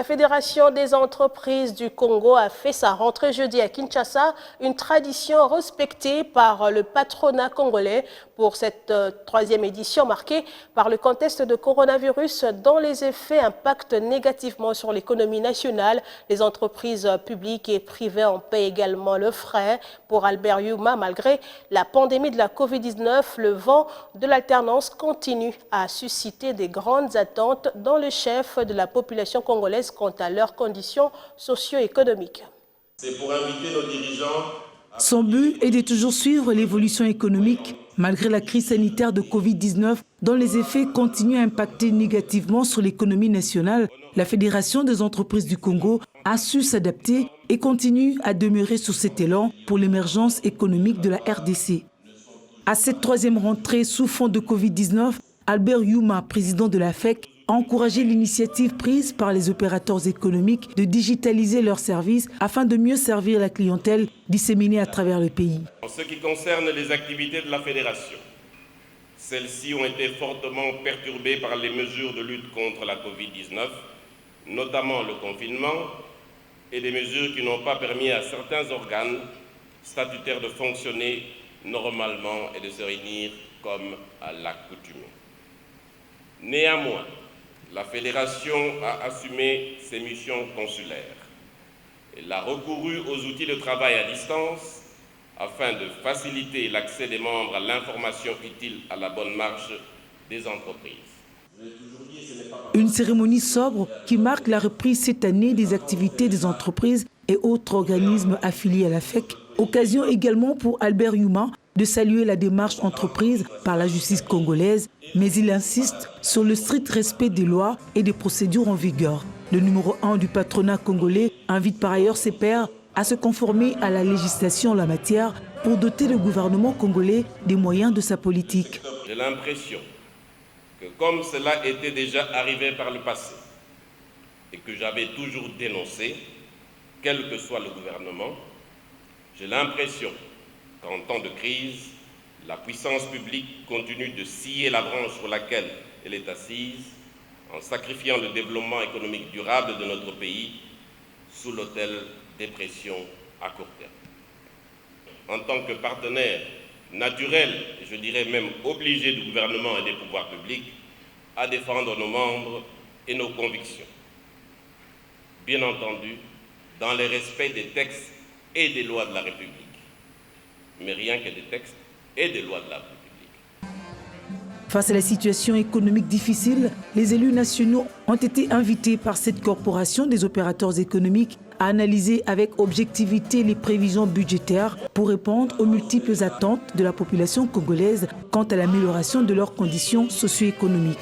La Fédération des entreprises du Congo a fait sa rentrée jeudi à Kinshasa, une tradition respectée par le patronat congolais pour cette troisième édition marquée par le contexte de coronavirus dont les effets impactent négativement sur l'économie nationale. Les entreprises publiques et privées en paient également le frais. Pour Albert Youma, malgré la pandémie de la Covid-19, le vent de l'alternance continue à susciter des grandes attentes dans le chef de la population congolaise quant à leurs conditions socio-économiques. C'est pour inviter nos dirigeants. Son but est de toujours suivre l'évolution économique, malgré la crise sanitaire de Covid-19, dont les effets continuent à impacter négativement sur l'économie nationale. La Fédération des entreprises du Congo a su s'adapter et continue à demeurer sur cet élan pour l'émergence économique de la RDC. À cette troisième rentrée sous fond de Covid-19, Albert Youma, président de la FEC, a encouragé l'initiative prise par les opérateurs économiques de digitaliser leurs services afin de mieux servir la clientèle disséminée à travers le pays. En ce qui concerne les activités de la Fédération, celles-ci ont été fortement perturbées par les mesures de lutte contre la Covid-19, notamment le confinement et des mesures qui n'ont pas permis à certains organes statutaires de fonctionner normalement et de se réunir comme à l'accoutumée. Néanmoins, la Fédération a assumé ses missions consulaires. Elle a recouru aux outils de travail à distance afin de faciliter l'accès des membres à l'information utile à la bonne marche des entreprises. Une cérémonie sobre qui marque la reprise cette année des activités des entreprises et autres organismes affiliés à la FEC. Occasion également pour Albert Youma de saluer la démarche entreprise par la justice congolaise, mais il insiste sur le strict respect des lois et des procédures en vigueur. Le numéro 1 du patronat congolais invite par ailleurs ses pairs à se conformer à la législation en la matière pour doter le gouvernement congolais des moyens de sa politique. J'ai l'impression que comme cela était déjà arrivé par le passé et que j'avais toujours dénoncé, quel que soit le gouvernement, j'ai l'impression qu'en temps de crise, la puissance publique continue de scier la branche sur laquelle elle est assise en sacrifiant le développement économique durable de notre pays sous l'autel des pressions à court terme. En tant que partenaire naturel, et je dirais même obligé du gouvernement et des pouvoirs publics à défendre nos membres et nos convictions. Bien entendu, dans le respect des textes et des lois de la République. Mais rien que des textes et des lois de la République. Face à la situation économique difficile, les élus nationaux ont été invités par cette corporation des opérateurs économiques à analyser avec objectivité les prévisions budgétaires pour répondre aux multiples attentes de la population congolaise quant à l'amélioration de leurs conditions socio-économiques.